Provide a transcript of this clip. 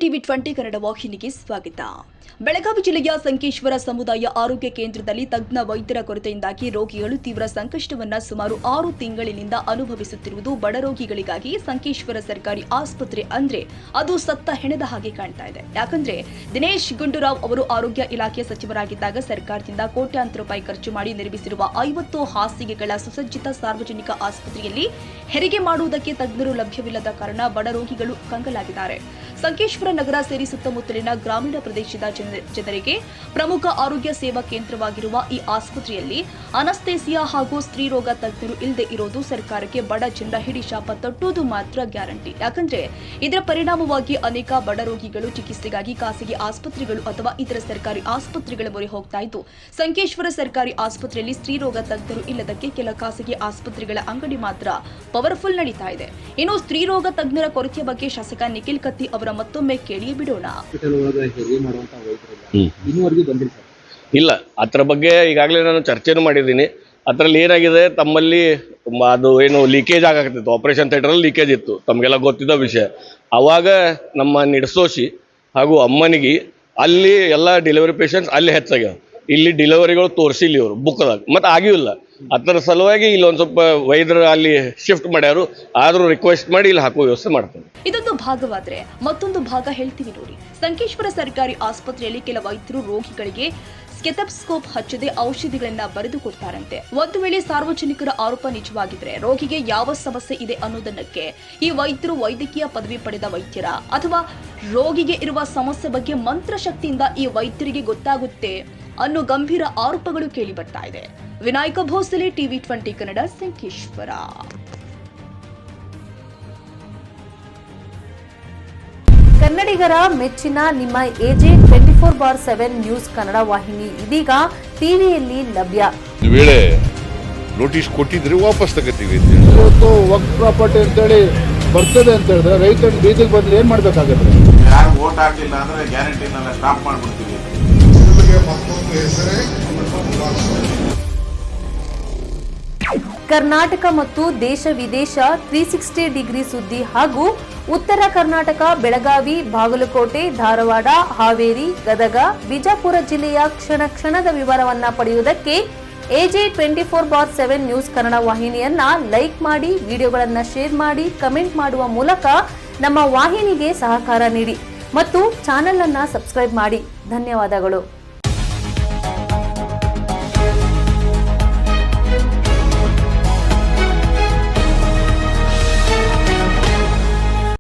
TV 20 Kannada ವಾಹಿನಿಗೆ ಸ್ವಾಗತ. ಬೆಳಗಾವಿ ಜಿಲ್ಲೆಯ ಸಂಕೇಶ್ವರ ಸಮುದಾಯ ಆರೋಗ್ಯ ಕೇಂದ್ರದಲ್ಲಿ ತಜ್ಞ ವೈದ್ಯರ ಕೊರತೆಯಿಂದಾಗಿ ರೋಗಿಗಳು ತೀವ್ರ ಸಂಕಷ್ಟವನ್ನ ಸುಮಾರು 6 ತಿಂಗಳಿನಿಂದ ಅನುಭವಿಸುತ್ತಿರುವುದು ಬಡ ರೋಗಿಗಳಿಗಾಗಿ ಸಂಕೇಶ್ವರ ಸರ್ಕಾರಿ ಆಸ್ಪತ್ರೆ ಅಂದ್ರೆ ಅದು ಸತ್ತ ಹೆಣದ ಹಾಗೆ ಕಾಣ್ತಾ ಇದೆ. ಯಾಕಂದ್ರೆ ದಿನೇಶ್ ಗುಂಡೂರಾವ್ ಅವರು ಆರೋಗ್ಯ ಇಲಾಖೆ ಸಚಿವರಾಗಿದ್ದಾಗ ಸರ್ಕಾರದಿಂದ ಕೋಟ್ಯಾಂತರ ರೂಪಾಯಿ ಖರ್ಚು ಮಾಡಿ ನಿರ್ಮಿಸಿರುವ 50 ಹಾಸಿಗೆಗಳ ಸುಸಜ್ಜಿತ ಸಾರ್ವಜನಿಕ ಆಸ್ಪತ್ರೆಯಲ್ಲಿ ಹೆರಿಗೆ ಮಾಡುವುದಕ್ಕೆ ತಜ್ಞರು ಲಭ್ಯವಿಲ್ಲದ ಕಾರಣ ಬಡ ರೋಗಿಗಳು ಕಂಗಾಲಾಗಿದ್ದಾರೆ. ಸಂಕೇಶ್ವರ ನಗರ ಸೇರಿ ಸುತ್ತಮುತ್ತಲಿನ ಗ್ರಾಮೀಣ ಪ್ರದೇಶದ ಜನರಿಗೆ ಪ್ರಮುಖ ಆರೋಗ್ಯ ಸೇವಾ ಕೇಂದ್ರವಾಗಿರುವ ಈ ಆಸ್ಪತ್ರೆಯಲ್ಲಿ ಅನಸ್ತೇಸಿಯಾ ಹಾಗೂ ಸ್ತ್ರೀರೋಗ ತಜ್ಞರು ಇಲ್ಲದೆ ಇರೋದು ಸರ್ಕಾರಕ್ಕೆ ಬಡ ಜನರ ಹಿಡಿಶಾಪ ತಟ್ಟುವುದು ಮಾತ್ರ ಗ್ಯಾರಂಟಿ. ಯಾಕಂದ್ರೆ ಇದರ ಪರಿಣಾಮವಾಗಿ ಅನೇಕ ಬಡ ರೋಗಿಗಳು ಚಿಕಿತ್ಸೆಗಾಗಿ ಖಾಸಗಿ ಆಸ್ಪತ್ರೆಗಳು ಅಥವಾ ಇತರ ಸರ್ಕಾರಿ ಆಸ್ಪತ್ರೆಗಳ ಮೊರೆ ಹೋಗ್ತಾ ಇದ್ದು, ಸಂಕೇಶ್ವರ ಸರ್ಕಾರಿ ಆಸ್ಪತ್ರೆಯಲ್ಲಿ ಸ್ತ್ರೀರೋಗ ತಜ್ಞರು ಇಲ್ಲದಕ್ಕೆ ಕೆಲ ಖಾಸಗಿ ಆಸ್ಪತ್ರೆಗಳ ಅಂಗಡಿ ಮಾತ್ರ ಪವರ್ಫುಲ್ ನಡೀತಾ ಇದೆ. ಇನ್ನು ಸ್ತ್ರೀರೋಗ ತಜ್ಞರ ಕೊರತೆಯ ಬಗ್ಗೆ ಶಾಸಕ ನಿಖಿಲ್ ಕತ್ತಿ ಅವರ ಮತ್ತೊಮ್ಮೆ ಕೇಳಿಯೇ ಬಿಡೋಣ. ಇಲ್ಲ, ಅದರ ಬಗ್ಗೆ ಈಗಾಗಲೇ ನಾನು ಚರ್ಚೆನೂ ಮಾಡಿದ್ದೀನಿ. ಅದರಲ್ಲಿ ಏನಾಗಿದೆ, ತಮ್ಮಲ್ಲಿ ಅದು ಏನು ಲೀಕೇಜ್ ಆಗತ್ತಿತ್ತು, ಆಪರೇಷನ್ ಥಿಯೇಟರಲ್ಲಿ ಲೀಕೇಜ್ ಇತ್ತು, ತಮಗೆಲ್ಲ ಗೊತ್ತಿದ್ದ ವಿಷಯ. ಆವಾಗ ನಮ್ಮ ನಿಡಸೋಶಿ ಹಾಗೂ ಅಮ್ಮನಿಗೆ ಅಲ್ಲಿ ಎಲ್ಲ ಡೆಲಿವರಿ ಪೇಷಂಟ್ಸ್ ಅಲ್ಲಿ ಹೆಚ್ಚಾಗ್ಯಾವ. ಇಲ್ಲಿ ಡೆಲಿವರಿಗಳು ತೋರಿಸಿಲ್ಲ ಇವರು ಬುಕ್ದಾಗ, ಮತ್ತು ಆಗಿಯೂ ಇಲ್ಲ. ಅದರ ಸಲುವಾಗಿ ಇಲ್ಲಿ ಒಂದು ಸ್ವಲ್ಪ ವೈದ್ಯರು ಅಲ್ಲಿ ಶಿಫ್ಟ್ ಮಾಡ್ಯಾರು. ಆದರೂ ರಿಕ್ವೆಸ್ಟ್ ಮಾಡಿ ಇಲ್ಲಿ ಹಾಕುವ ವ್ಯವಸ್ಥೆ ಮಾಡ್ತಾರೆ. ಇದೊಂದು ಭಾಗವಾದ್ರೆ ಮತ್ತೊಂದು ಭಾಗ ಹೇಳ್ತೀವಿ ನೋಡಿ. ಸಂಕೇಶ್ವರ ಸರ್ಕಾರಿ ಆಸ್ಪತ್ರೆಯಲ್ಲಿ ಕೆಲ ವೈದ್ಯರು ರೋಗಿಗಳಿಗೆ ಸ್ಟೆಥೋಸ್ಕೋಪ್ ಹಚ್ಚದೆ ಔಷಧಿಗಳನ್ನ ಬರೆದು ಕೊಡ್ತಾರಂತೆ. ಒಂದು ವೇಳೆ ಸಾರ್ವಜನಿಕರ ಆರೋಪ ನಿಜವಾಗಿದ್ರೆ ರೋಗಿಗೆ ಯಾವ ಸಮಸ್ಯೆ ಇದೆ ಅನ್ನೋದನ್ನಕ್ಕೆ ಈ ವೈದ್ಯರು ವೈದ್ಯಕೀಯ ಪದವಿ ಪಡೆದ ವೈದ್ಯರ ಅಥವಾ ರೋಗಿಗೆ ಇರುವ ಸಮಸ್ಯೆ ಬಗ್ಗೆ ಮಂತ್ರಶಕ್ತಿಯಿಂದ ಈ ವೈದ್ಯರಿಗೆ ಗೊತ್ತಾಗುತ್ತೆ ಅನ್ನೋ ಗಂಭೀರ ಆರೋಪಗಳು ಕೇಳಿ ಬರ್ತಾ ಇದೆ. ವಿನಾಯಕ ಭೋಸಲೆ, ಟಿವಿ 20 ಕನ್ನಡ, ಸಂಕೇಶ್ವರ. ಕನ್ನಡಿಗರ ಮೆಚ್ಚಿನ ನಿಮ್ಮ ಎಜೆ 24/7 ನ್ಯೂಸ್ ಕನ್ನಡ ವಾಹಿನಿ ಇದೀಗ ಟಿವಿಯಲ್ಲಿ ಲಭ್ಯ. ವೇಳೆ ನೋಟಿಸ್ ಕೊಟ್ಟಿದ್ರೆ ವಾಪಸ್ ತಗೋತೀವಿ. ಇವತ್ತು ವಕ್ಫ್ ಪ್ರಾಪರ್ಟಿ ಅಂತೇಳಿ ಬರ್ತದೆ ಅಂತ ಹೇಳಿದ್ರೆ ರೈತರು ಬೀದಿಗೆ ಬಂದ್ರೆ ಏನ್ ಮಾಡ್ಬೇಕಾಗತ್ತೆ? ಯಾರು ವೋಟ್ ಹಾಕಿಲ್ಲ ಅಂದ್ರೆ ಗ್ಯಾರಂಟಿನೆಲ್ಲ ಸ್ಟಾಪ್ ಮಾಡ್ಬಿಡ್ತೀವಿ. ಕರ್ನಾಟಕ ಮತ್ತು ದೇಶ ವಿದೇಶ 360 ಡಿಗ್ರಿ ಸುದ್ದಿ ಹಾಗೂ ಉತ್ತರ ಕರ್ನಾಟಕ, ಬೆಳಗಾವಿ, ಬಾಗಲಕೋಟೆ, ಧಾರವಾಡ, ಹಾವೇರಿ, ಗದಗ, ಬಿಜಾಪುರ ಜಿಲ್ಲೆಯ ಕ್ಷಣ ಕ್ಷಣದ ವಿವರವನ್ನ ಪಡೆಯುವುದಕ್ಕೆ ಎಜೆ 24/7 ನ್ಯೂಸ್ ಕನ್ನಡ ವಾಹಿನಿಯನ್ನ ಲೈಕ್ ಮಾಡಿ, ವಿಡಿಯೋಗಳನ್ನ ಶೇರ್ ಮಾಡಿ, ಕಮೆಂಟ್ ಮಾಡುವ ಮೂಲಕ ನಮ್ಮ ವಾಹಿನಿಗೆ ಸಹಕಾರ ನೀಡಿ ಮತ್ತು ಚಾನೆಲ್ ಅನ್ನ ಸಬ್ಸ್ಕ್ರೈಬ್ ಮಾಡಿ. ಧನ್ಯವಾದಗಳು.